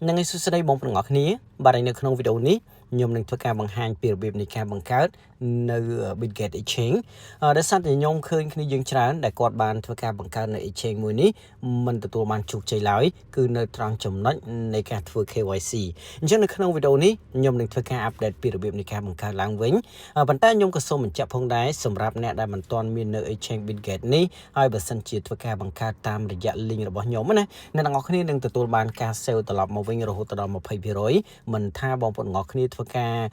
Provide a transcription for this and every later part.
នឹងឯសួស្តីបងប្អូនទាំងអស់គ្នាបាទនៅក្នុងវីដេអូនេះខ្ញុំនឹងធ្វើការបង្ហាញពីរបៀបនៃការបង្កើតនៅ Bitget Exchange ដោយសារតែខ្ញុំឃើញគ្នាយើងច្រើនដែលគាត់បានធ្វើការបង្កើតនៅ Exchange មួយនេះមិនទទួលបានជោគជ័យឡើយគឺនៅត្រង់ចំណុចនៃការធ្វើ KYC អញ្ចឹងនៅក្នុងវីដេអូនេះខ្ញុំនឹងធ្វើការអាប់ដេតពីរបៀបនៃការបង្កើតឡើងវិញប៉ុន្តែខ្ញុំក៏សូមបញ្ជាក់ផងដែរសម្រាប់អ្នកដែលមិនទាន់មាននៅ Exchange Bitget នេះហើយបើសិនជាធ្វើការបង្កើតតាមរយៈ link របស់ខ្ញុំណាអ្នកទាំងអស់គ្នានឹងទទួលបានការ sale ត្រឡប់មកវិញរហូតដល់ 20% មិនថាបងប្អូនទាំងអស់គ្នាធ្វើការ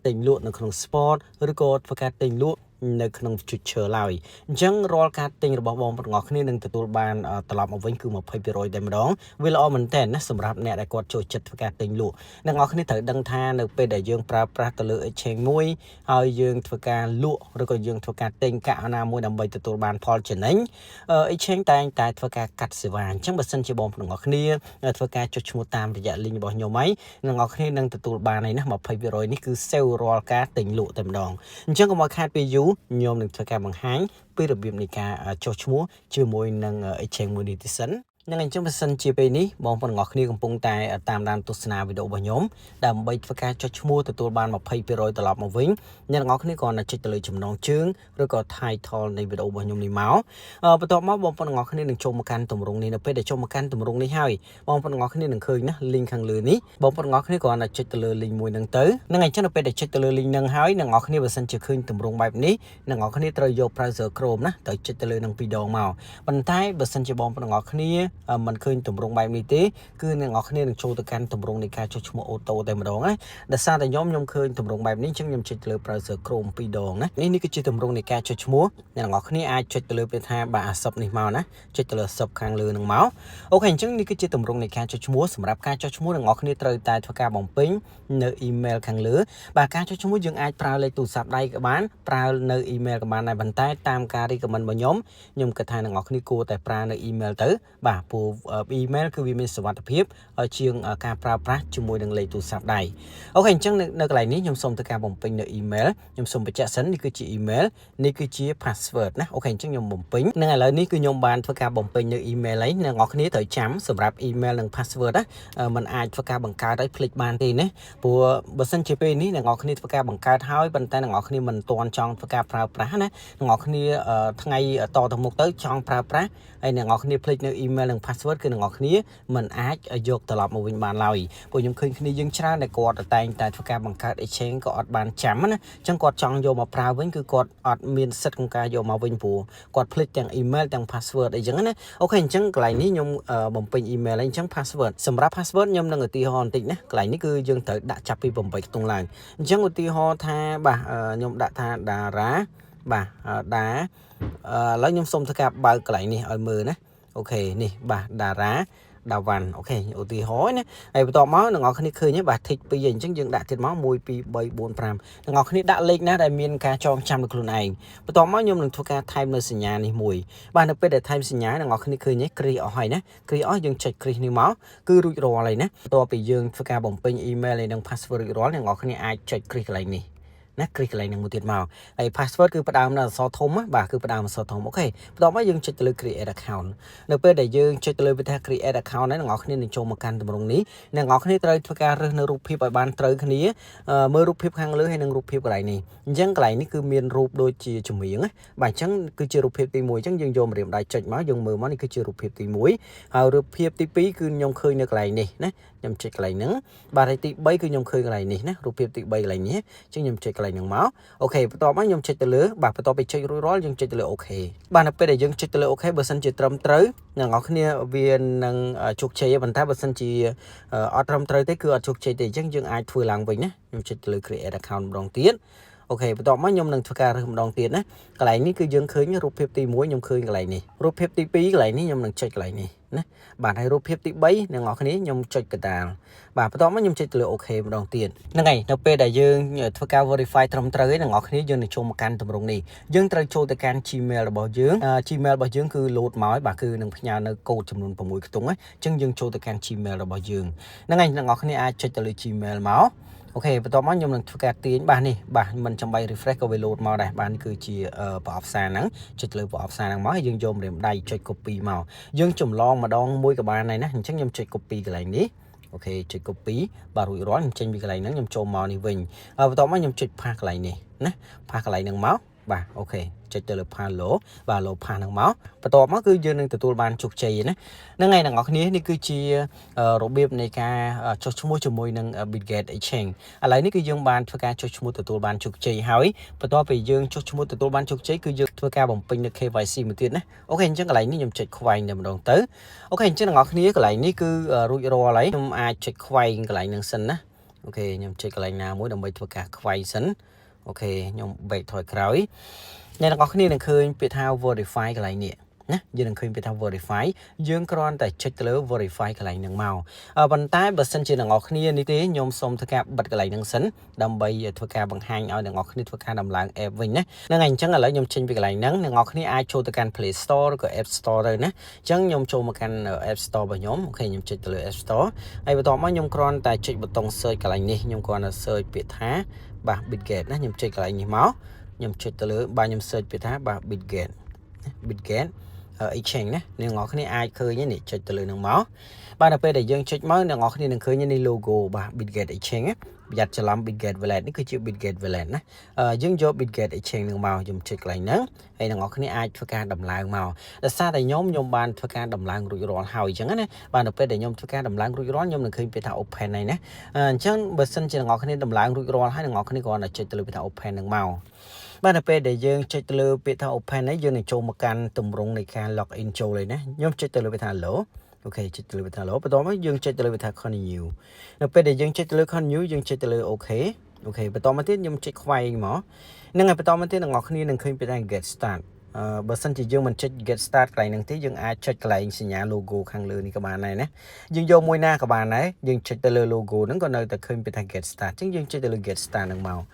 ទិញលក់នៅក្នុង spot ឬក៏ធ្វើការទិញលក់នៅក្នុង future ឡើយអញ្ចឹងរាល់ការទិញរបស់បងប្អូនទាំងអស់គ្នានឹងទទួលបានត្រឡប់មកវិញគឺ 20% តែម្ដងវាល្អមែនតើណាសម្រាប់អ្នកដែលគាត់ចូលចិត្តធ្វើការទិញលក់អ្នកទាំងអស់គ្នាត្រូវដឹងថានៅពេលដែលយើងប្រើប្រាស់ទៅលើ exchange មួយហើយយើងធ្វើការលក់ឬក៏យើងធ្វើការទិញកាក់ណាមួយដើម្បីទទួលបានផលចំណេញexchange តែងតែធ្វើការកាត់សេវាអញ្ចឹងបើសិនជាបងប្អូនទាំងអស់គ្នាធ្វើការចុចឈ្មោះតាមរយៈ link របស់ខ្ញុំហើយអ្នកទាំងអស់គ្នានឹងទទួលបានហើយណា 20% នេះគឺ sale រាល់ការទិញលក់តែម្ដងអញ្ចឹងកុំឲ្យខាតពេលយូរខ្ញុំនឹងធ្វើការបង្ហាញពីរបៀបនៃការចុះឈ្មោះជាមួយនឹង exchange មួយនេះទីសិននឹងអញ្ចឹងបើសិនជាពេលនេះបងប្អូនទាំងអស់គ្នាកំពុងតែតាមដានទស្សនាវីដេអូរបស់ខ្ញុំដើម្បីធ្វើការចុះឈ្មោះទទួលបាន 20% ត្រឡប់មកវិញអ្នកទាំងអស់គ្នាគ្រាន់តែចុចទៅលើចំណងជើងឬក៏ title នៃវីដេអូរបស់ខ្ញុំនេះមកបន្ទាប់មកបងប្អូនទាំងអស់គ្នានឹងចូលមកកាន់ទម្រង់នេះនៅពេលដែលចូលមកកាន់ទម្រង់នេះហើយបងប្អូនទាំងអស់គ្នានឹងឃើញណា link ខាងលើនេះបងប្អូនទាំងអស់គ្នាគ្រាន់តែចុចទៅលើ link មួយហ្នឹងទៅនឹងអញ្ចឹងនៅពេលដែលចុចទៅលើ link ហ្នឹងហើយអ្នកទាំងអស់គ្នាបើសិនជាឃើញទម្រង់បែបនេះអ្នកទាំងអស់គ្នាត្រូវយក browser Chrome ណាទៅចុចទៅលើនឹង2ដងមកប៉ុន្តែបើសិនជាបងប្អូនទាំងអស់គ្នាមិនឃើញទម្រង់បែបនេះទេគឺអ្នកទាំងអស់គ្នានឹងចូលទៅកាន់ទម្រង់នៃការចុះឈ្មោះអូតូតែម្ដងណាដោយសារតែខ្ញុំឃើញទម្រង់បែបនេះអញ្ចឹងខ្ញុំចុចទៅលើ browser Chrome 2ដងណានេះគឺជាទម្រង់នៃការចុះឈ្មោះអ្នកទាំងអស់គ្នាអាចចុចទៅលើពេលថាបាទអា sub នេះមកណាចុចទៅលើ sub ខាងលើនឹងមកអូខេអញ្ចឹងនេះគឺជាទម្រង់នៃការចុះឈ្មោះសម្រាប់ការចុះឈ្មោះអ្នកទាំងអស់គ្នាត្រូវតែធ្វើការបំពេញនៅ email ខាងលើបាទការចុះឈ្មោះយើងអាចប្រើលេខទូរស័ព្ទដៃក៏បានប្រើនៅ email ក៏បានដែរប៉ុន្តែតាមការ recommend របស់ខ្ញុំគិតថាអ្នកទាំងអស់គ្នាគួរតែប្រើនៅ email ទៅបាទព្រោះ email គឺវាមានសុវត្ថិភាពជាងការប្រើប្រាស់ជាមួយនឹងលេខទូរស័ព្ទដៃអូខេអញ្ចឹងនៅកន្លែងនេះខ្ញុំសូមធ្វើការបំពេញនៅ email ខ្ញុំសូមបញ្ជាក់សិននេះគឺជា email នេះគឺជា password ណាអូខេអញ្ចឹងខ្ញុំបំពេញនឹងឥឡូវនេះគឺខ្ញុំបានធ្វើការបំពេញនៅ email ហើយអ្នកនរគ្នាត្រូវចាំសម្រាប់ email និង password ណាมันអាចធ្វើការបង្កើតឲ្យភ្លេចបានទេណាព្រោះបើសិនជាពេលនេះអ្នកនរគ្នាធ្វើការបង្កើតហើយប៉ុន្តែអ្នកនរគ្នាមិនទាន់ចង់ធ្វើការប្រើប្រាស់ណាអ្នកនរគ្នាថ្ងៃតទៅមុខទៅចង់ប្រើប្រាស់ហើយអ្នកនរគ្នាភ្លេចនៅ email និង password គឺអ្នកនរគ្នាមិនអាចយកត្រឡប់មកវិញបានឡើយព្រោះខ្ញុំឃើញគ្នាយើងច្រើនតែគាត់តែងតែធ្វើការបង្កើត exchange ក៏អត់បានចាំណាអញ្ចឹងគាត់ចង់យកមកប្រើវិញគឺគាត់អត់មានសិទ្ធិក្នុងការយកមកវិញព្រោះគាត់ភ្លេចទាំង email ទាំង password អីចឹងណាអូខេអញ្ចឹងកន្លែងនេះខ្ញុំបំពេញ email ហើយអញ្ចឹង password សម្រាប់ password ខ្ញុំនឹងឧទាហរណ៍បន្តិចណាកន្លែងនេះគឺយើងត្រូវដាក់ចាប់ពី8ខ្ទង់ឡើងអញ្ចឹងឧទាហរណ៍ថាបាទខ្ញុំដាក់ថា Dara បាទដាឥឡូវខ្ញុំសូមធ្វើការបើកកន្លែងនេះឲ្យមើលណាអូខេនេះបាទ Dara ដាវ៉ាន់អូខេឧទាហរណ៍ណាហើយបន្ទាប់មកអ្នកនរគ្នាឃើញបាទ tick 2អញ្ចឹងយើងដាក់ទៀតមក1 2 3 4 5អ្នកនរគ្នាដាក់លេខណាដែលមានការចងចាំដោយខ្លួនឯងបន្ទាប់មកខ្ញុំនឹងធ្វើការថែមនៅសញ្ញានេះមួយបាទនៅពេលដែលថែមសញ្ញាអ្នកនរគ្នាឃើញគ្រីអស់ហើយណាគ្រីអស់យើងចុចគ្រីនេះមកគឺរួចរាល់ហើយណាបន្ទាប់ពីយើងធ្វើការបំពេញ email ហើយនិង password រួចរាល់អ្នកនរគ្នាអាចចុចគ្រីកន្លែងនេះណាគ្រីកន្លែងនឹងមួយទៀតមកហើយ password គឺផ្ដើមនៅអក្សរធំបាទគឺផ្ដើមអក្សរធំអូខេបន្ទាប់មកយើងចុចទៅលើ create account នៅពេលដែលយើងចុចទៅលើវាថា create account ហ្នឹងអ្នកនរគ្នានឹងចូលមកកាន់ទម្រង់នេះអ្នកនរគ្នាត្រូវធ្វើការរើសនៅរូបភាពឲ្យបានត្រូវគ្នាមើលរូបភាពខាងលើហើយនិងរូបភាពកន្លែងនេះអញ្ចឹងកន្លែងនេះគឺមានរូបដូចជាចម្រៀងណាបាទអញ្ចឹងគឺជារូបភាពទី1អញ្ចឹងយើងយកម្រាមដៃចុចមកយើងមើលមកនេះគឺជារូបភាពទី1ហើយរូបភាពទី2គឺខ្ញុំឃើញនៅកន្លែងនេះណាខ្ញុំចុចកន្លែងហ្នឹងបាទហើយទី3គឺខ្ញុំឃើញកន្លែងនេះណារូបភាពទី3កន្លែងនេះអញ្ចឹងខ្ញុំចុចកន្លែងហ្នឹងមកអូខេបន្ទាប់មកខ្ញុំចុចទៅលើបាទបន្ទាប់ពីចុចរួចរាល់យើងចុចទៅលើអូខេបាទនៅពេលដែលយើងចុចទៅលើអូខេបើសិនជាត្រឹមត្រូវអ្នកនរគ្នាវានឹងជោគជ័យប៉ុន្តែបើសិនជាអត់ត្រឹមត្រូវទេគឺអត់ជោគជ័យទេអញ្ចឹងយើងអាចធ្វើឡើងវិញណាខ្ញុំចុចទៅលើ create account ម្ដងទៀតអូខេបន្ទាប់មកខ្ញុំនឹងធ្វើការរើសម្ដងទៀតណាកន្លែងនេះគឺយើងឃើញរូបភាពទី1ខ្ញុំឃើញកន្លែងនេះរូបភាពទី2កន្លែងនេះខ្ញុំនឹងចុចកន្លែងនេះណាបាទហើយរូបភាពទី3អ្នកនរគ្នាខ្ញុំចុចកដាលបាទបន្ទាប់មកខ្ញុំចុចទៅលើអូខេម្ដងទៀតហ្នឹងហើយនៅពេលដែលយើងធ្វើការ verify ត្រឹមត្រូវហើយអ្នកនរគ្នាយើងនឹងចូលមកកាន់ទម្រង់នេះយើងត្រូវចូលទៅកាន់ Gmail របស់យើង Gmail របស់យើងគឺ load មកហើយបាទគឺនឹងផ្ញើនៅកូដចំនួន6ខ្ទង់អញ្ចឹងយើងចូលទៅកាន់ Gmail របស់យើងហ្នឹងហើយអ្នកនរគ្នាអាចចុចទៅលើ Gmail មកអូខេបន្ទាប់មកខ្ញុំនឹងធ្វើការទាញបាទនេះបាទមិនចាំបាច់ refresh ក៏វា load មកដែរបាទនេះគឺជាប្រអប់សារហ្នឹងចុចលើប្រអប់សារហ្នឹងមកហើយយើងយកម្រាមដៃចុច copy មកយើងចម្លងម្ដងមួយក៏បានដែរណាអញ្ចឹងខ្ញុំចុច copy កន្លែងនេះ អូខេចុច copy បាទរួចរាល់ខ្ញុំចេញពីកន្លែងហ្នឹងខ្ញុំចូលមកនេះវិញបន្ទាប់មកខ្ញុំចុច paste កន្លែងនេះណា paste កន្លែងហ្នឹងមកបាទអូខេចុចទៅលើ paste លោបាទលោ paste ហ្នឹងមកបន្ទាប់មកគឺយើងនឹងទទួលបានជោគជ័យណាហ្នឹងហើយអ្នកនរគ្នានេះគឺជារបៀបនៃការចុះឈ្មោះជាមួយនឹង Bitget Exchange ឥឡូវនេះគឺយើងបានធ្វើការចុះឈ្មោះទទួលបានជោគជ័យហើយបន្ទាប់ពីយើងចុះឈ្មោះទទួលបានជោគជ័យគឺយើងធ្វើការបំពេញនៅ KYC មួយទៀតណាអូខេអញ្ចឹងកន្លែងនេះខ្ញុំចុចខ្វែងតែម្ដងទៅអូខេអញ្ចឹងអ្នកនរគ្នាកន្លែងនេះគឺរួចរាល់ហើយខ្ញុំអាចចុចខ្វែងកន្លែងហ្នឹងសិនណាអូខេខ្ញុំចុចកន្លែងណាមួយដើម្បីធ្វើការខ្វែងសិនអូខេខ្ញុំ back ថយក្រោយអ្នកនរគ្នានឹងឃើញពាក្យថា verify កន្លែងនេះណាយើងនឹងឃើញពាក្យថា verify យើងគ្រាន់តែចុចទៅលើ verify កន្លែងហ្នឹងមកប៉ុន្តែបើសិនជាអ្នកនរគ្នានេះទេខ្ញុំសូមធ្វើការបិទកន្លែងហ្នឹងសិនដើម្បីធ្វើការបង្ហាញឲ្យអ្នកនរគ្នាធ្វើការដំឡើង app វិញណាហ្នឹងហើយអញ្ចឹងឥឡូវខ្ញុំចេញពីកន្លែងហ្នឹងអ្នកនរគ្នាអាចចូលទៅកាន់ Play Store ឬក៏ App Store ទៅណាអញ្ចឹងខ្ញុំចូលមកកាន់ App Store របស់ខ្ញុំអូខេខ្ញុំចុចទៅលើ App Store ហើយបន្ទាប់មកខ្ញុំគ្រាន់តែចុចប៊ូតុង search កន្លែងនេះខ្ញុំគ្រាន់តែ search ពាក្យថាបាទ Bitget ណាខ្ញុំចុចកន្លែងនេះមកខ្ញុំចុចទៅលើបាទខ្ញុំ search ពាក្យថាបាទ Bitget Exchange ណាអ្នកនរគ្នាអាចឃើញនេះចុចទៅលើនឹងមកបាទដល់ពេលដែលយើងចុចមកអ្នកនរគ្នានឹងឃើញនេះ logo បាទ Bitget Exchange ប្រយ័ត្នច្រឡំ Bitget Wallet នេះគឺជា Bitget Wallet ណាយើងយក Bitget Exchange នឹងមកខ្ញុំចុចកន្លែងហ្នឹងហើយអ្នកនរគ្នាអាចធ្វើការដំឡើងមកដោយសារតែខ្ញុំបានធ្វើការដំឡើងរួចរាល់ហើយអញ្ចឹងណាបាទដល់ពេលដែលខ្ញុំធ្វើការដំឡើងរួចរាល់ខ្ញុំនឹងឃើញពាក្យថា open ហើយណាអញ្ចឹងបើសិនជាអ្នកនរគ្នាដំឡើងរួចរាល់ហើយអ្នកនរគ្នាគ្រាន់តែចុចទៅលើពាក្យថា open នឹងមកបាទនៅពេលដែលយើងចុចទៅលើពាក្យថា open នេះយើងនឹងចូលមកកាន់ទម្រង់នៃការ log in ចូលហើយណាខ្ញុំចុចទៅលើពាក្យថា hello អូខេចុចទៅលើពាក្យថា hello បន្ទាប់មកយើងចុចទៅលើពាក្យថា continue នៅពេលដែលយើងចុចទៅលើ continue យើងចុចទៅលើ okay អូខេបន្តមកទៀតខ្ញុំចុចខ្វែងមកហ្នឹងហើយបន្តមកទៀតអ្នកនរគ្នានឹងឃើញពាក្យថា get start បើសិនជាយើងមិនចុច get start កន្លែងហ្នឹងទេយើងអាចចុចកន្លែងសញ្ញា logo ខាងលើនេះក៏បានដែរណាយើងយកមួយណាក៏បានដែរយើងចុចទៅលើ logo ហ្នឹងក៏នៅតែឃើញពាក្យថា get start អញ្ចឹងយើងចុចទៅលើ get start ហ្នឹងម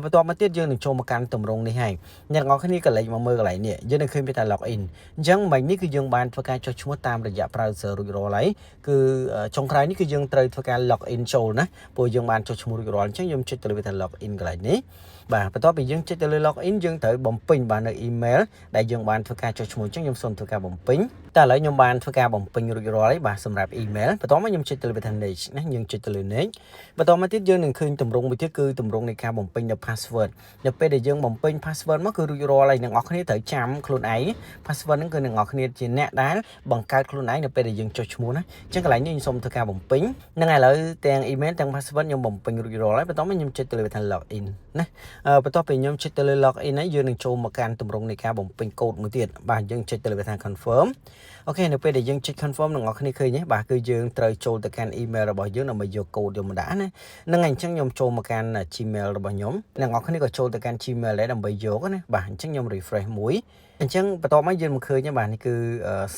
កបន្ទាប់មកទៀតយើងនឹងចូលមកកាន់ទម្រង់នេះហើយអ្នកនរគ្នាក៏លេចមកមើលកន្លែងនេះយើងនឹងឃើញពាក្យថា log in អញ្ចឹងមិញនេះគឺយើងបានធ្វើការចុះឈ្មោះតាមរយៈ browser រួចរាល់ហើយគឺចុងក្រោយនេះគឺយើងត្រូវធ្វើការ log in ចូលណាព្រោះយើងបានចុះឈ្មោះរួចរាល់អញ្ចឹងខ្ញុំចុចទៅលើពាក្យថា log in កន្លែងនេះបាទបន្ទាប់ពីយើងចុចទៅលើ log in យើងត្រូវបំពេញបាននៅ email ដែលយើងបានធ្វើការចុះឈ្មោះអញ្ចឹងខ្ញុំសូមធ្វើការបំពេញតែឥឡូវខ្ញុំបានធ្វើការបំពេញរួចរាល់ហើយបាទសម្រាប់ email បន្ទាប់មកខ្ញុំចុចទៅលើ button next ណាយើងចុចទៅលើ next បន្ទាប់មកទៀតយើងនឹងឃើញទម្រង់មួយទៀតគឺទម្រង់នៃការបំពេញនៅ password នៅពេលដែលយើងបំពេញ password មកគឺរួចរាល់ហើយអ្នកនរគ្នាត្រូវចាំខ្លួនឯង password ហ្នឹងគឺអ្នកនរគ្នាជាអ្នកដែលបង្កើតខ្លួនឯងនៅពេលដែលយើងចុះឈ្មោះណាអញ្ចឹងកន្លែងនេះខ្ញុំសូមធ្វើការបំពេញហ្នឹងហើយឥឡូវទាំង email ទាំង password ខ្ញុំបំពេញរួចរាល់ហើយបន្ទាប់មកខ្ញុំចុចទៅលើ button login ណាបន្ទាប់ពីខ្ញុំចុចទៅលើ login ហើយយើងនឹងចូលមកកាន់ទម្រង់នៃការបំពេញកូដមួយទៀតបាទយើងចុចទៅលើ button confirm អូខេនៅពេលដែលយើងចុច confirm អ្នកនរគ្នាឃើញទេបាទគឺយើងត្រូវចូលទៅកាន់ email របស់យើងដើម្បីយកកូដយកមកដាក់ណាហ្នឹងហើយអញ្ចឹងខ្ញុំចូលមកកាន់ Gmail របស់ខ្ញុំអ្នកនរគ្នាក៏ចូលទៅកាន់ Gmail ដែរដើម្បីយកណាបាទអញ្ចឹងខ្ញុំ refresh មួយអញ្ចឹងបន្ទាប់មកយើងមកឃើញបាទនេះគឺ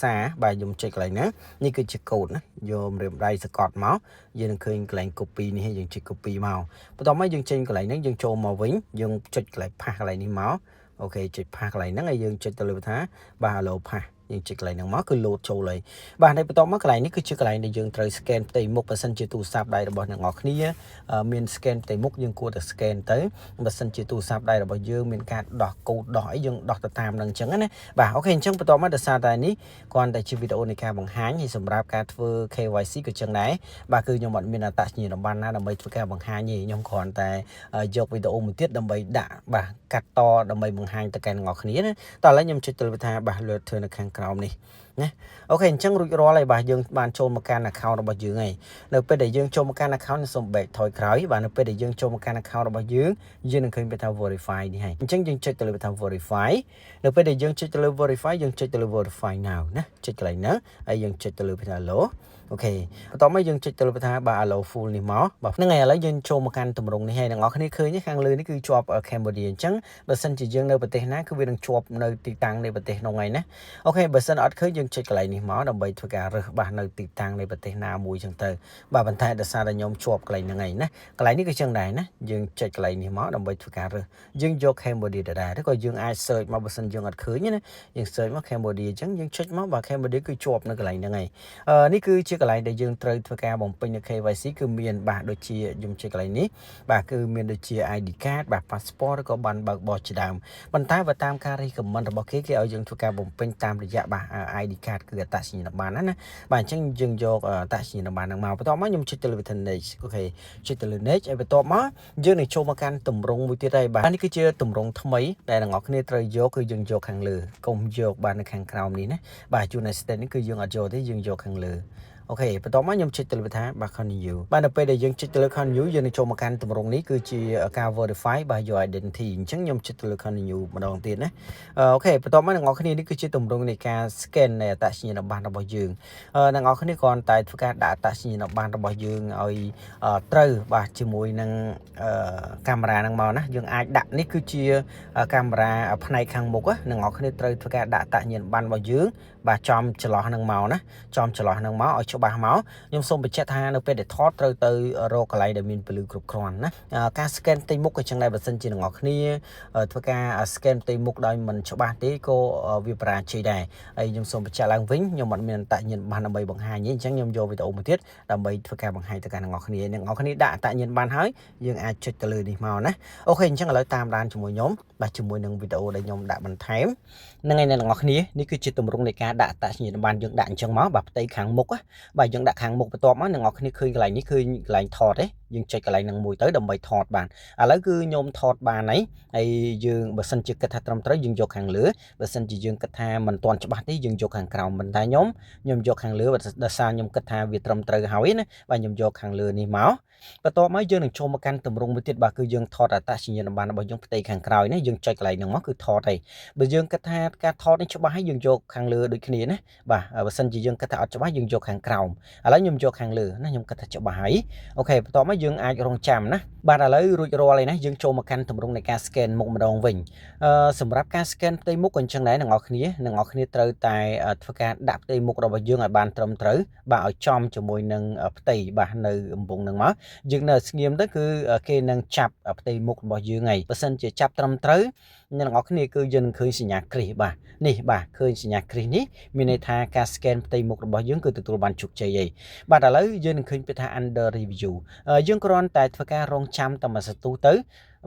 សារបាទខ្ញុំចុចកន្លែងហ្នឹងនេះគឺជាកូដណាយករៀបដៃសកត់មកយើងនឹងឃើញកន្លែង copy នេះយើងចុច copy មកបន្ទាប់មកយើងចេញកន្លែងហ្នឹងយើងចូលមកវិញយើងចុចកន្លែង paste កន្លែងនេះមកអូខេចុច paste កន្លែងហ្នឹងហើយយើងចុចទៅលើថាបាទ hello paste យើងចុចកន្លែងហ្នឹងមកគឺ load ចូលហើយបាទហើយបន្ទាប់មកកន្លែងនេះគឺជាកន្លែងដែលយើងត្រូវ scan ផ្ទៃមុខបើសិនជាទូរស័ព្ទដៃរបស់អ្នកនរគ្នាមាន scan ផ្ទៃមុខយើងគួរតែ scan ទៅបើសិនជាទូរស័ព្ទដៃរបស់យើងមានការដោះកូដដោះអីយើងដោះទៅតាមនឹងអញ្ចឹងណាបាទអូខេអញ្ចឹងបន្ទាប់មកដោយសារតែនេះគ្រាន់តែជាវីដេអូនៃការបង្ហាញហើយសម្រាប់ការធ្វើ KYC ក៏ចឹងដែរបាទគឺខ្ញុំអត់មានអត្តសញ្ញាណប័ណ្ណណាដើម្បីធ្វើការបង្ហាញទេខ្ញុំគ្រាន់តែយកវីដេអូមួយទៀតដើម្បីដាក់បាទកាត់តដើម្បីបង្ហាញទៅកាន់អ្នកនរគ្នាណាតោះឥឡូវខ្ញុំចុចទៅលើថាបាទលើធ្វើនៅខាងក្រោមនេះណាអូខេអញ្ចឹងរួចរាល់ហើយបាទយើងបានចូលមកកាន់ account របស់យើងហើយនៅពេលដែលយើងចូលមកកាន់ account សូម back ថយក្រោយបាទនៅពេលដែលយើងចូលមកកាន់ account របស់យើងនឹងឃើញពាក្យថា verify នេះហើយអញ្ចឹងយើងចុចទៅលើពាក្យថា verify នៅពេលដែលយើងចុចទៅលើ verify យើងចុចទៅលើ verify now ណាចុចកន្លែងហ្នឹងហើយយើងចុចទៅលើពាក្យថា hello អូខេបន្ទាប់មកយើងចុចទៅលើថាបាទ allow full នេះមកបាទហ្នឹងហើយឥឡូវយើងចូលមកកាន់ទម្រង់នេះហើយអ្នកនរគ្នាឃើញទេខាងលើនេះគឺជាប់ Cambodia អញ្ចឹងបើសិនជាយើងនៅប្រទេសណាគឺវានឹងជាប់នៅទីតាំងនៃប្រទេសនោះហើយណាអូខេបើសិនអត់ឃើញយើងចុចកន្លែងនេះមកដើម្បីធ្វើការរើសបាទនៅទីតាំងនៃប្រទេសណាមួយអញ្ចឹងទៅបាទប៉ុន្តែដោយសារតែខ្ញុំជាប់កន្លែងហ្នឹងហើយណាកន្លែងនេះក៏ចឹងដែរណាយើងចុចកន្លែងនេះមកដើម្បីធ្វើការរើសយើងយក Cambodia ដែរឬក៏យើងអាច search មកបើសិនយើងអត់ឃើញណាយើង search មក Cambodia អញ្ចឹងយើងចុចមកបាទ Cambodia គឺជាប់នៅកន្លែងហ្នឹងហើយនេះគឺជាកន្លែងដែលយើងត្រូវធ្វើការបំពេញនៅ KYC គឺមានបាទដូចជាខ្ញុំចុចកន្លែងនេះបាទគឺមានដូចជា ID card បាទ passport ឬក៏បានបើកបោះជាដើមប៉ុន្តែបើតាមការ recommend របស់គេឲ្យយើងធ្វើការបំពេញតាមរយៈបាទ ID card គឺអត្តសញ្ញាណប័ណ្ណណាបាទអញ្ចឹងយើងយកអត្តសញ្ញាណប័ណ្ណហ្នឹងមកបន្ទាប់មកខ្ញុំចុចទៅលើ next អូខេចុចទៅលើ next ហើយបន្ទាប់មកយើងនឹងចូលមកកាន់ទម្រង់មួយទៀតហើយបាទនេះគឺជាទម្រង់ថ្មីដែលអ្នកនរគ្នាត្រូវយកគឺយើងយកខាងលើកុំយកបាទនៅខាងក្រោមនេះណាបាទ United នេះគឺយើងអត់យកទេយើងយកខាងលើអូខេបន្ទាប់មកខ្ញុំចុចទៅលើថាបាទ continue បាទនៅពេលដែលយើងចុចទៅលើ continue យើងនឹងចូលមកកាន់ទម្រង់នេះគឺជាការ verify បាទ your identity អញ្ចឹងខ្ញុំចុចទៅលើ continue ម្ដងទៀតណាអូខេបន្ទាប់មកអ្នកនរគ្នានេះគឺជាទម្រង់នៃការ scan នៃអត្តសញ្ញាណប័ណ្ណរបស់យើងអ្នកនរគ្នាគ្រាន់តែធ្វើការដាក់អត្តសញ្ញាណប័ណ្ណរបស់យើងឲ្យត្រូវបាទជាមួយនឹងកាមេរ៉ាហ្នឹងមកណាយើងអាចដាក់នេះគឺជាកាមេរ៉ាផ្នែកខាងមុខអ្នកនរគ្នាត្រូវធ្វើការដាក់អត្តសញ្ញាណប័ណ្ណរបស់យើងបាទចំចន្លោះហ្នឹងមកណាចំចន្លោះហ្នឹងមកឲ្យច្បាស់មកខ្ញុំសូមបញ្ជាក់ថានៅពេលដែលថតត្រូវទៅរកកន្លែងដែលមានពន្លឺគ្រប់គ្រាន់ណាការ scan ផ្ទៃមុខក៏ចឹងដែរបើសិនជាអ្នកនរគ្នាធ្វើការ scan ផ្ទៃមុខដោយមិនច្បាស់ទេក៏វាបរាជ័យដែរហើយខ្ញុំសូមបញ្ជាក់ឡើងវិញខ្ញុំអត់មានអត្តសញ្ញាណប័ណ្ណដើម្បីបង្ហាញទេអញ្ចឹងខ្ញុំយកវីដេអូមួយទៀតដើម្បីធ្វើការបង្ហាញទៅកាន់អ្នកនរគ្នាអ្នកនរគ្នាដាក់អត្តសញ្ញាណប័ណ្ណហើយយើងអាចចុចទៅលើនេះមកណាអូខេអញ្ចឹងឥឡូវតាមដានជាមួយខ្ញុំបាទជាមួយនឹងវីដេអូដែលខ្ញុំដាក់បន្ថែមហ្នឹងហើយអ្នកនរគ្នានេះគឺជាទម្រង់នៃការដាក់អត្តសញ្ញាណប័ណ្ណយើងដាក់អញ្ចឹងមកបាទផ្ទៃខាងមុខបាទយើងដាក់ខាងមុខបន្ទាប់មកអ្នកនរគ្នាឃើញកន្លែងនេះឃើញកន្លែងថតទេយើងចុចកន្លែងហ្នឹងមួយទៅដើម្បីថតបានឥឡូវគឺខ្ញុំថតបានហើយយើងបើសិនជាគិតថាត្រឹមត្រូវយើងយកខាងលើបើសិនជាយើងគិតថាមិនទាន់ច្បាស់ទេយើងយកខាងក្រោមប៉ុន្តែខ្ញុំយកខាងលើដោយសារខ្ញុំគិតថាវាត្រឹមត្រូវហើយណាបាទខ្ញុំយកខាងលើនេះមកបន្ទាប់មកយើងនឹងចូលមកកាន់ទម្រង់មួយទៀតបាទគឺយើងថតអត្តសញ្ញាណប័ណ្ណរបស់យើងផ្ទៃខាងក្រោយណាយើងចុចកន្លែងហ្នឹងមកគឺថតហើយបើយើងគិតថាការថតនេះច្បាស់ហើយយើងយកខាងលើដូចគ្នាណាបាទបើសិនជាយើងគិតថាអត់ច្បាស់យើងយកខាងក្រោមឥឡូវខ្ញុំយកខាងលើណាខ្ញុំគិតថាច្បាស់ហើយអូខេបន្ទាប់មកយើងអាចរងចាំណាបាទឥឡូវរួចរាល់ហើយណាយើងចូលមកកាន់ទម្រង់នៃការ scan មុខម្ដងវិញសម្រាប់ការ scan ផ្ទៃមុខក៏អញ្ចឹងដែរអ្នកនរគ្នាត្រូវតែធ្វើការដាក់ផ្ទៃមុខរបស់យើងឲ្យបានត្រឹមត្រូវបាទឲ្យចំជាមួយនឹងផ្ទៃបាទនៅកំពុងហ្នឹងមកយើងនៅស្ងៀមទៅគឺគេនឹងចាប់ផ្ទៃមុខរបស់យើងហើយបើសិនជាចាប់ត្រឹមត្រូវអ្នកនរគ្នាគឺយើងនឹងឃើញសញ្ញាគ្រីសបាទនេះបាទឃើញសញ្ញាគ្រីសនេះមានន័យថាការ scan ផ្ទៃមុខរបស់យើងគឺទទួលបានជោគជ័យហើយបាទឥឡូវយើងនឹងឃើញពាក្យថា under review យើងគ្រាន់តែធ្វើការរងចាំតែមួយសន្ទុះទៅ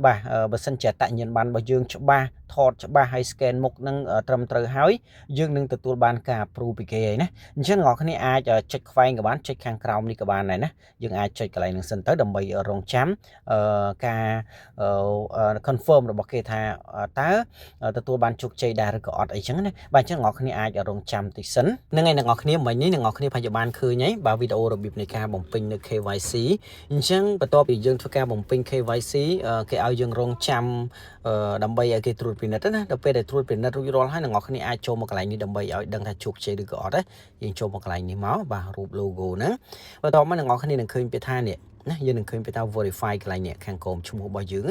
បាទបើសិនជាអត្តសញ្ញាណប័ណ្ណរបស់យើងច្បាស់ថតច្បាស់ហើយ scan មុខនឹងត្រឹមត្រូវហើយយើងនឹងទទួលបានការ approve ពីគេហើយណាអញ្ចឹងអ្នកនរគ្នាអាចចុចខ្វែងក៏បានចុចខាងក្រោមនេះក៏បានដែរណាយើងអាចចុចកន្លែងហ្នឹងសិនទៅដើម្បីរងចាំការ confirm របស់គេថាតើទទួលបានជោគជ័យដែរឬក៏អត់អីចឹងណាបាទអញ្ចឹងអ្នកនរគ្នាអាចរងចាំតិចសិនហ្នឹងហើយអ្នកនរគ្នាមិញនេះអ្នកនរគ្នាប្រហែលជាបានឃើញហើយបាទវីដេអូរបៀបនៃការបំពេញនៅ KYC អញ្ចឹងបន្ទាប់ពីយើងធ្វើការបំពេញ KYC គេឲ្យយើងរងចាំដើម្បីឲ្យគេត្រួតពិនិត្យណាដល់ពេលដែលត្រួតពិនិត្យរួចរាល់ហើយអ្នកនរគ្នាអាចចូលមកកន្លែងនេះដើម្បីឲ្យដឹងថាជោគជ័យឬក៏អត់យើងចូលមកកន្លែងនេះមកបាទរូប logo ហ្នឹងបន្ទាប់មកអ្នកនរគ្នានឹងឃើញពាក្យថានេះណាយើងនឹងឃើញពាក្យថា verify កន្លែងនេះខាងក្រោមឈ្មោះរបស់យើ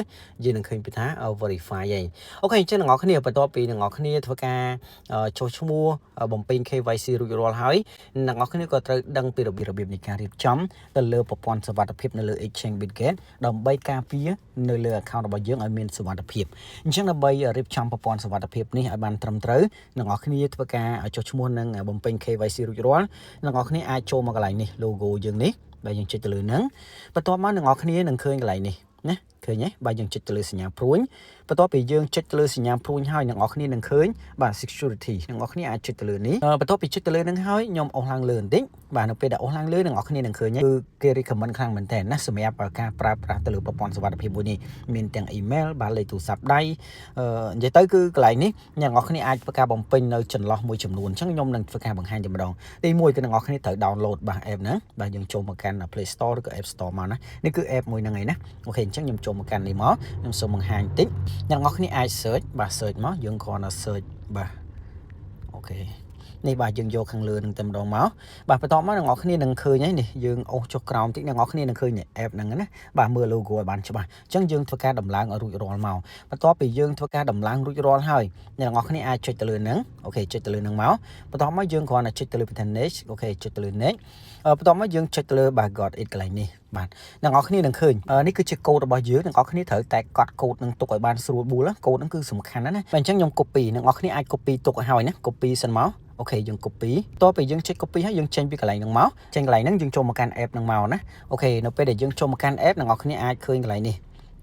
ងយើងនឹងឃើញពាក្យថា verify ហើយអូខេអញ្ចឹងអ្នកនរគ្នាបន្ទាប់ពីអ្នកនរគ្នាធ្វើការចុះឈ្មោះបំពេញ KYC រួចរាល់ហើយអ្នកនរគ្នាក៏ត្រូវដឹងពីរបៀបនៃការរៀបចំទៅលើប្រព័ន្ធសុវត្ថិភាពនៅលើ Exchange Bitget ដើម្បីការពារនៅលើ account របស់យើងឲ្យមានសុវត្ថិភាពអញ្ចឹងដើម្បីរៀបចំប្រព័ន្ធសុវត្ថិភាពនេះឲ្យបានត្រឹមត្រូវអ្នកនរគ្នាធ្វើការចុះឈ្មោះនិងបំពេញ KYC រួចរាល់អ្នកនរគ្នាអាចចូលមកកន្លែងនេះ logo យើងនេះបាទយើងចុចទៅលើហ្នឹងបន្ទាប់មកអ្នកនរគ្នានឹងឃើញកន្លែងនេះណាឃើញទេបាទយើងចុចទៅលើសញ្ញាព្រួញបន្ទាប់ពីយើងចុចទៅលើសញ្ញាព្រួញហើយអ្នកនរគ្នានឹងឃើញបាទ security អ្នកនរគ្នាអាចចុចទៅលើនេះបន្ទាប់ពីចុចទៅលើហ្នឹងហើយខ្ញុំអស់ឡើងលើបន្តិចបាទនៅពេលដែលអស់ឡើងលើអ្នកនរគ្នានឹងឃើញគឺគេ recommend ខ្លាំងមែនតើណាសម្រាប់ការប្រើប្រាស់ទៅលើប្រព័ន្ធសុវត្ថិភាពមួយនេះមានទាំង email បាទលេខទូរស័ព្ទដៃនិយាយទៅគឺកន្លែងនេះអ្នកនរគ្នាអាចធ្វើការបំពេញនៅចន្លោះមួយចំនួនអញ្ចឹងខ្ញុំនឹងធ្វើការបង្ហាញតែម្ដងទី1គឺអ្នកនរគ្នាត្រូវ download បាទ app ហ្នឹងបាទយើងចូលមកកាន់ Play Store ឬក៏ App Store មកណានេះគឺ app មួយហ្នឹងឯណាអូខេអញ្ចឹងខ្ញុំចូលមកកាន់នេះមកខ្ញុំសូមបង្ហាញបន្តិចអ្នកនរគ្នាអាច search បាទ search មកយើងគ្រាន់តែ search បាទអូខេនេះបាទយើងយកខាងលើនឹងតែម្ដងមកបាទបន្តមកអ្នកនរគ្នានឹងឃើញហើយនេះយើងអូសចុះក្រោមតិចអ្នកនរគ្នានឹងឃើញ app ហ្នឹងណាបាទមើល logo ឲ្យបានច្បាស់អញ្ចឹងយើងធ្វើការដំឡើងឲ្យរួចរាល់មកបន្ទាប់ពីយើងធ្វើការដំឡើងរួចរាល់ហើយអ្នកនរគ្នាអាចចុចទៅលើហ្នឹងអូខេចុចទៅលើហ្នឹងមកបន្ទាប់មកយើងគ្រាន់តែចុចទៅលើ next អូខេចុចទៅលើ next បន្ទាប់មកយើងចុចទៅលើ got it កន្លែងនេះបាទអ្នកនរគ្នានឹងឃើញនេះគឺជាកូដរបស់យើងអ្នកនរគ្នាត្រូវតែកត់កូដនឹងទុកឲ្យបានស្រួលបួលកូដហ្នឹងគឺសំខាន់ណាស់បាទអញ្ចឹងខ្ញុំ copy អ្នកនរគ្នាអាច copy ទុកឲ្យហើយណា copy សិនមកអូខេយើង copy តទៅពេលយើងចុច copy ហើយយើងចេញពីកន្លែងហ្នឹងមកចេញកន្លែងហ្នឹងយើងចូលមកកាន់ app ហ្នឹងមកណាអូខេនៅពេលដែលយើងចូលមកកាន់ app អ្នកនរគ្នាអាចឃើញកន្លែងនេះ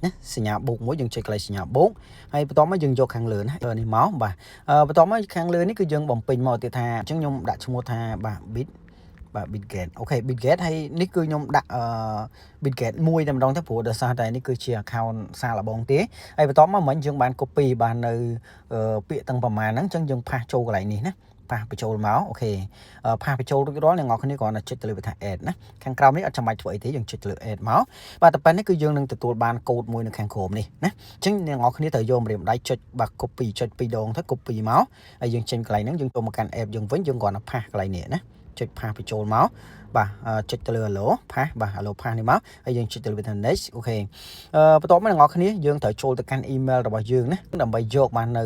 ណាសញ្ញាបូកមួយយើងចុចកន្លែងសញ្ញាបូកហើយបន្ទាប់មកយើងយកខាងលើណានេះមកបាទបន្ទាប់មកខាងលើនេះគឺយើងបំពេញមកទៀតថាអញ្ចឹងខ្ញុំដាក់ឈ្មោះថាបាទ Bitget អូខេ Bitget ហើយនេះគឺខ្ញុំដាក់Bitget មួយតែម្ដងទៅព្រោះដោយសារតែនេះគឺជា account សាឡបងទេហើយបន្ទាប់មកមិញយើងបាន copy បាននៅពាក្យទាំងប្រមាណហ្នឹងអញ្ចឹងយើងផាសចូលកន្លែងនេះណាផាសបញ្ចូលមកអូខេផាសបញ្ចូលរួចរាល់អ្នកនរគ្នាគ្រាន់តែចុចទៅលើវាថា add ណាខាងក្រោមនេះអត់ចាំបាច់ធ្វើអីទេយើងចុចទៅលើ add មកបាទតែប៉ុណ្្នេះគឺយើងនឹងទទួលបានកូដមួយនៅខាងក្រោមនេះណាអញ្ចឹងអ្នកនរគ្នាត្រូវយកម្រាមដៃចុចបាទ copy ចុច2ដងទៅ copy មកហើយយើងចេញកន្លែងហ្នឹងយើងចូលមកកាន់ app យើងវិញយើងគ្រាន់តែផាសកន្លែងនេះណាចុចផាសបញ្ចូលមកបាទចុចទៅលើ hello ផាសបាទ hello ផាសនេះមកហើយយើងចុចទៅលើ next អូខេបន្ទាប់មកអ្នកនរគ្នាយើងត្រូវចូលទៅកាន់ email របស់យើងណាដើម្បីយកបាននៅ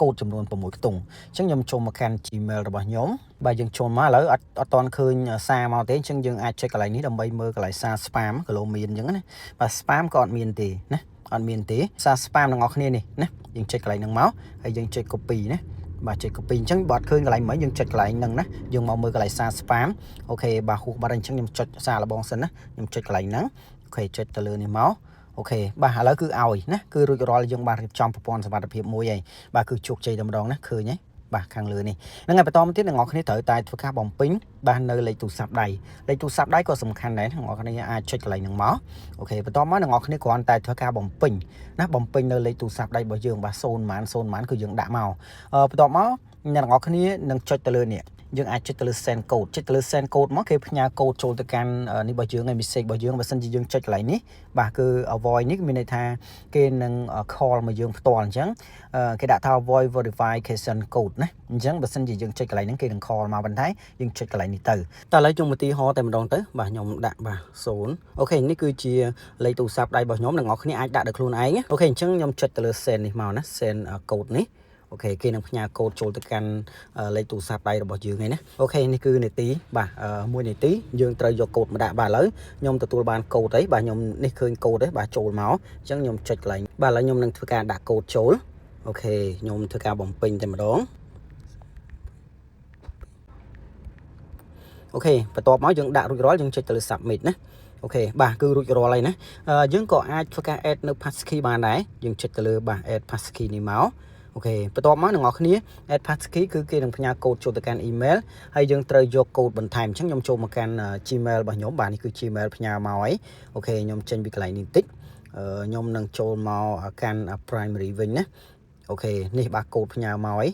កូដចំនួន6ខ្ទង់អញ្ចឹងខ្ញុំចូលមកកាន់ Gmail របស់ខ្ញុំបាទយើងចូលមកឥឡូវអត់តន់ឃើញសារមកទេអញ្ចឹងយើងអាចចុចកន្លែងនេះដើម្បីមើលកន្លែងសារ spam គីឡូមានអញ្ចឹងណាបាទ spam ក៏អត់មានទេណាអត់មានទេសារ spam អ្នកនរគ្នានេះណាយើងចុចកន្លែងហ្នឹងមកហើយយើងចុច copy ណាបាទចុច copy អញ្ចឹងបើអត់ឃើញកន្លែងមកយើងចុចកន្លែងហ្នឹងណាយើងមកមើលកន្លែងសារ spam អូខេបាទហួសបាត់អញ្ចឹងខ្ញុំចុចសារលបងសិនណាខ្ញុំចុចកន្លែងហ្នឹងអូខេចុចទៅលើនេះមកអូខេបាទឥឡូវគឺឲ្យណាគឺរួចរាល់យើងបានរៀបចំប្រព័ន្ធសុវត្ថិភាពមួយហើយបាទគឺជោគជ័យតែម្ដងណាឃើញហើយបាទខាងលើនេះហ្នឹងហើយបន្តមកទៀតអ្នកនរគ្នាត្រូវតែធ្វើការបំពេញបាទនៅលេខទូរស័ព្ទដៃលេខទូរស័ព្ទដៃក៏សំខាន់ដែរអ្នកនរគ្នាអាចចុចកន្លែងហ្នឹងមកអូខេបន្តមកអ្នកនរគ្នាគ្រាន់តែធ្វើការបំពេញណាបំពេញនៅលេខទូរស័ព្ទដៃរបស់យើងបាទ0ម៉ានគឺយើងដាក់មកបន្ទាប់មកអ្នកនរគ្នានឹងចុចទៅលើនេះយើងអាចចុចទៅលើ send code ចុចទៅលើ send code មកគេផ្ញើ code ចូលទៅកាន់នេះរបស់យើងហើយ message របស់យើងបើសិនជាយើងចុចកន្លែងនេះបាទគឺ avoid នេះមានន័យថាគេនឹង call មកយើងផ្ទាល់អញ្ចឹងគេដាក់ថា avoid verification code ណាអញ្ចឹងបើសិនជាយើងចុចកន្លែងហ្នឹងគេនឹង call មកបន្តែយើងចុចកន្លែងនេះទៅតែឥឡូវខ្ញុំឧទាហរណ៍តែម្ដងទៅបាទខ្ញុំដាក់បាទ0អូខេនេះគឺជាលេខទូរស័ព្ទដៃរបស់ខ្ញុំអ្នកនរគ្នាអាចដាក់ដោយខ្លួនឯងអូខេអញ្ចឹងខ្ញុំចុចទៅលើ send នេះមកណា send code នេះអូខេគេនឹងផ្ញើកូដចូលទៅកាន់លេខទូរស័ព្ទដៃរបស់យើងហ្នឹងណាអូខេនេះគឺនាទីបាទ1នាទីយើងត្រូវយកកូដមកដាក់បាទឥឡូវខ្ញុំទទួលបានកូដអីបាទខ្ញុំនេះឃើញកូដអីបាទចូលមកអញ្ចឹងខ្ញុំចុចកន្លែងបាទឥឡូវខ្ញុំនឹងធ្វើការដាក់កូដចូលអូខេខ្ញុំធ្វើការបំពេញតែម្ដងអូខេបន្ទាប់មកយើងដាក់រួចរាល់យើងចុចទៅលើ submit ណាអូខេបាទគឺរួចរាល់ហើយណាយើងក៏អាចធ្វើការ add នៅ passkey បានដែរយើងចុចទៅលើបាទ add passkey នេះមកអូខេបន្ទាប់មកអ្នកនរគ្នា add passkey គឺគេនឹងផ្ញើកូដចូលទៅកាន់ email ហើយយើងត្រូវយកកូដបន្ថែមអញ្ចឹងខ្ញុំចូលមកកាន់ Gmail របស់ខ្ញុំបាទនេះគឺ Gmail ផ្ញើមកហើយអូខេខ្ញុំចេញពីកន្លែងនេះបន្តិចខ្ញុំនឹងចូលមកកាន់ primary វិញណាអូខេនេះបាទកូដផ្ញើមកហើយ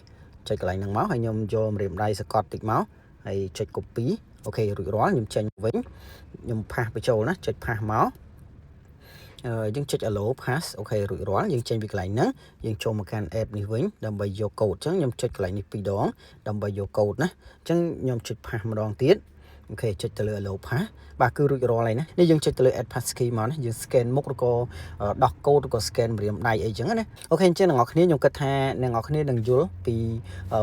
ចុចកន្លែងហ្នឹងមកហើយខ្ញុំយកម្រាមដៃសកត់តិចមកហើយចុច copy អូខេរួចរាល់ខ្ញុំចេញវិញខ្ញុំផាសបញ្ចូលណាចុចផាសមកយើងចុច allow pass អូខេរួចរាល់យើងចេញពីកន្លែងហ្នឹងយើងចូលមកកាន់ app នេះវិញដើម្បីយកកូដអញ្ចឹងខ្ញុំចុចកន្លែងនេះ2ដងដើម្បីយកកូដណាអញ្ចឹងខ្ញុំចុច pass ម្ដងទៀតអូខេចុចទៅលើ allow pass បាទគឺរួចរាល់ហើយណានេះយើងចុចទៅលើ add passkey មកណាយើង scan មុខឬក៏ដោះកូដឬក៏ scan ម្រាមដៃអីចឹងណាអូខេអញ្ចឹងអ្នកនរគ្នាខ្ញុំគិតថាអ្នកនរគ្នានឹងយល់ពី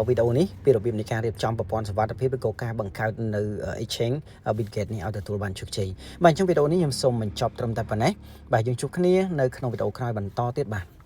វីដេអូនេះពីរបៀបនៃការរៀបចំប្រព័ន្ធសុវត្ថិភាពឬក៏ការបង្កើតនៅ exchange Bitget នេះឲ្យទទួលបានជោគជ័យបាទអញ្ចឹងវីដេអូនេះខ្ញុំសូមបញ្ចប់ត្រឹមតែប៉ុណ្ណេះបាទយើងជួបគ្នានៅក្នុងវីដេអូក្រោយបន្តទៀតបាទ